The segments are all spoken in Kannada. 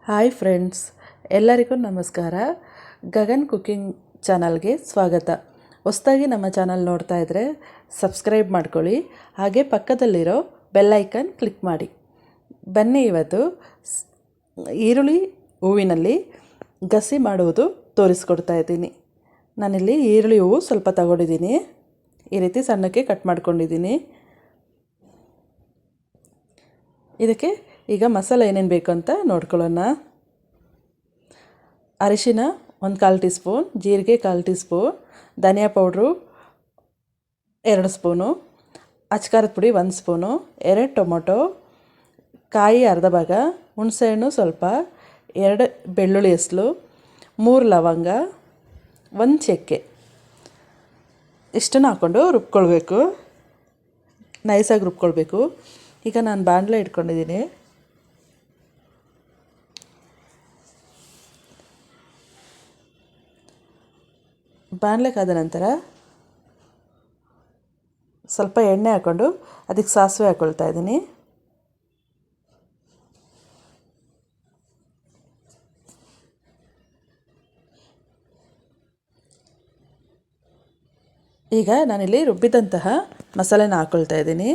ಹಾಯ್ ಫ್ರೆಂಡ್ಸ್, ಎಲ್ಲರಿಗೂ ನಮಸ್ಕಾರ. ಗಗನ್ ಕುಕಿಂಗ್ ಚಾನಲ್ಗೆ ಸ್ವಾಗತ. ಹೊಸದಾಗಿ ನಮ್ಮ ಚಾನಲ್ ನೋಡ್ತಾ ಇದ್ದರೆ ಸಬ್ಸ್ಕ್ರೈಬ್ ಮಾಡ್ಕೊಳ್ಳಿ, ಹಾಗೆ ಪಕ್ಕದಲ್ಲಿರೋ ಬೆಲ್ ಐಕನ್ ಕ್ಲಿಕ್ ಮಾಡಿ. ಬನ್ನಿ, ಇವತ್ತು ಈರುಳ್ಳಿ ಹೂವಿನಲ್ಲಿ ಗಸಿ ಮಾಡುವುದು ತೋರಿಸ್ಕೊಡ್ತಾ ಇದ್ದೀನಿ. ನಾನಿಲ್ಲಿ ಈರುಳ್ಳಿ ಹೂವು ಸ್ವಲ್ಪ ತಗೊಂಡಿದ್ದೀನಿ. ಈ ರೀತಿ ಸಣ್ಣಕ್ಕೆ ಕಟ್ ಮಾಡ್ಕೊಂಡಿದ್ದೀನಿ. ಇದಕ್ಕೆ ಈಗ ಮಸಾಲೆ ಏನೇನು ಬೇಕು ಅಂತ ನೋಡ್ಕೊಳ್ಳೋಣ. ಅರಿಶಿನ 1/4 ಟೀ ಸ್ಪೂನ್, ಜೀರಿಗೆ 1/4 ಟೀ ಸ್ಪೂನ್, ಧನಿಯಾ ಪೌಡ್ರು 2 ಸ್ಪೂನು, ಅಚ್ಕಾರದ ಪುಡಿ 1 ಸ್ಪೂನು, 2 ಟೊಮೊಟೊ, ಕಾಯಿ ಅರ್ಧ ಭಾಗ, ಹುಣಸೆಹಣ್ಣು ಸ್ವಲ್ಪ, 2 ಬೆಳ್ಳುಳ್ಳಿ ಹೆಸಲು, 3 ಲವಂಗ, 1 ಚಕ್ಕೆ, ಇಷ್ಟನ್ನು ಹಾಕ್ಕೊಂಡು ರುಬ್ಕೊಳ್ಬೇಕು. ನೈಸಾಗಿ ರುಬ್ಕೊಳ್ಬೇಕು. ಈಗ ನಾನು ಬಾಣಲೆ ಇಟ್ಕೊಂಡಿದ್ದೀನಿ. ಬಾಣಲೆ ಕಾದ ನಂತರ ಸ್ವಲ್ಪ ಎಣ್ಣೆ ಹಾಕ್ಕೊಂಡು ಅದಕ್ಕೆ ಸಾಸಿವೆ ಹಾಕ್ಕೊಳ್ತಾ ಇದ್ದೀನಿ. ಈಗ ನಾನಿಲ್ಲಿ ರುಬ್ಬಿದಂತಹ ಮಸಾಲೆನ ಹಾಕ್ಕೊಳ್ತಾ ಇದ್ದೀನಿ.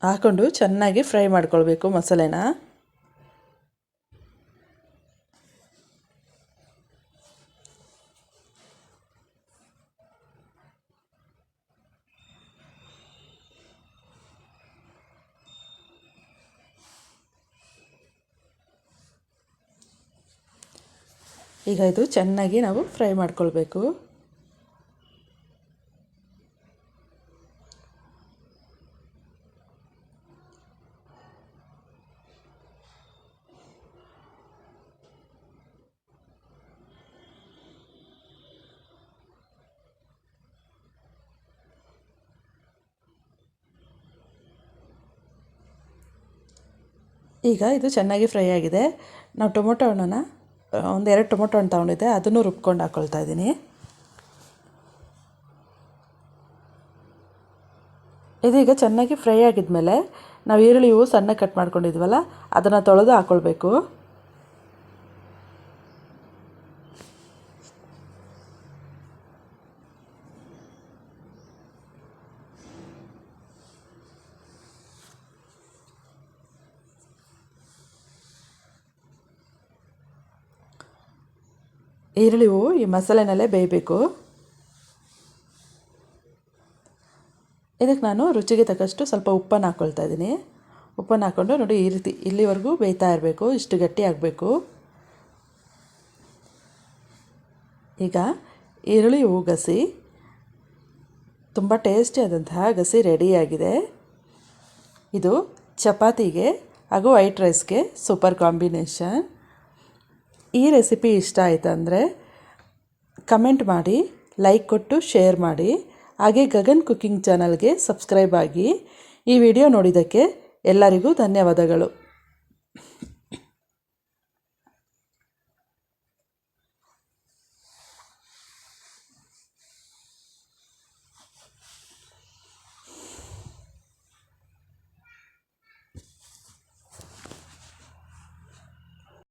ಹಾಕ್ಕೊಂಡು ಚೆನ್ನಾಗಿ ಫ್ರೈ ಮಾಡ್ಕೊಳ್ಬೇಕು ಮಸಾಲೆನ. ಈಗ ಇದು ಚೆನ್ನಾಗಿ ನಾವು ಫ್ರೈ ಮಾಡ್ಕೊಳ್ಬೇಕು. ಈಗ ಇದು ಚೆನ್ನಾಗಿ ಫ್ರೈ ಆಗಿದೆ. ನಾವು ಟೊಮೊಟೊ ಹಣ್ಣನ್ನು 2 ಟೊಮೊಟೊ ಹಣ್ಣು ತೊಗೊಂಡಿದ್ದೆ, ಅದನ್ನು ರುಬ್ಕೊಂಡು ಹಾಕ್ಕೊಳ್ತಾ ಇದ್ದೀನಿ. ಇದೀಗ ಚೆನ್ನಾಗಿ ಫ್ರೈ ಆಗಿದ್ಮೇಲೆ ನಾವು ಈರುಳ್ಳಿ ಹೂವು ಸಣ್ಣ ಕಟ್ ಮಾಡ್ಕೊಂಡಿದ್ವಲ್ಲ, ಅದನ್ನು ತೊಳೆದು ಹಾಕ್ಕೊಳ್ಬೇಕು. ಈರುಳ್ಳಿ ಹೂವು ಈ ಮಸಾಲೆನಲ್ಲೇ ಬೇಯಬೇಕು. ಇದಕ್ಕೆ ನಾನು ರುಚಿಗೆ ತಕ್ಕಷ್ಟು ಸ್ವಲ್ಪ ಉಪ್ಪನ್ನು ಹಾಕ್ಕೊಳ್ತಾ ಇದ್ದೀನಿ. ಉಪ್ಪನ್ನು ಹಾಕ್ಕೊಂಡು ನೋಡಿ, ಈ ರೀತಿ ಇಲ್ಲಿವರೆಗೂ ಬೇಯ್ತಾ ಇರಬೇಕು, ಇಷ್ಟು ಗಟ್ಟಿ ಆಗಬೇಕು. ಈಗ ಈರುಳ್ಳಿ ಹೂವು ಗಸಿ ತುಂಬ ಟೇಸ್ಟಿಯಾದಂತಹ ಗಸಿ ರೆಡಿಯಾಗಿದೆ. ಇದು ಚಪಾತಿಗೆ ಹಾಗೂ ವೈಟ್ ರೈಸ್ಗೆ ಸೂಪರ್ ಕಾಂಬಿನೇಷನ್. ಈ ರೆಸಿಪಿ ಇಷ್ಟ ಆಯ್ತಂದರೆ ಕಮೆಂಟ್ ಮಾಡಿ, ಲೈಕ್ ಕೊಟ್ಟು ಶೇರ್ ಮಾಡಿ, ಹಾಗೆ ಗಗನ್ ಕುಕಿಂಗ್ ಚಾನಲ್ಗೆ ಸಬ್ಸ್ಕ್ರೈಬ್ ಆಗಿ. ಈ ವಿಡಿಯೋ ನೋಡಿದ್ದಕ್ಕೆ ಎಲ್ಲರಿಗೂ ಧನ್ಯವಾದಗಳು.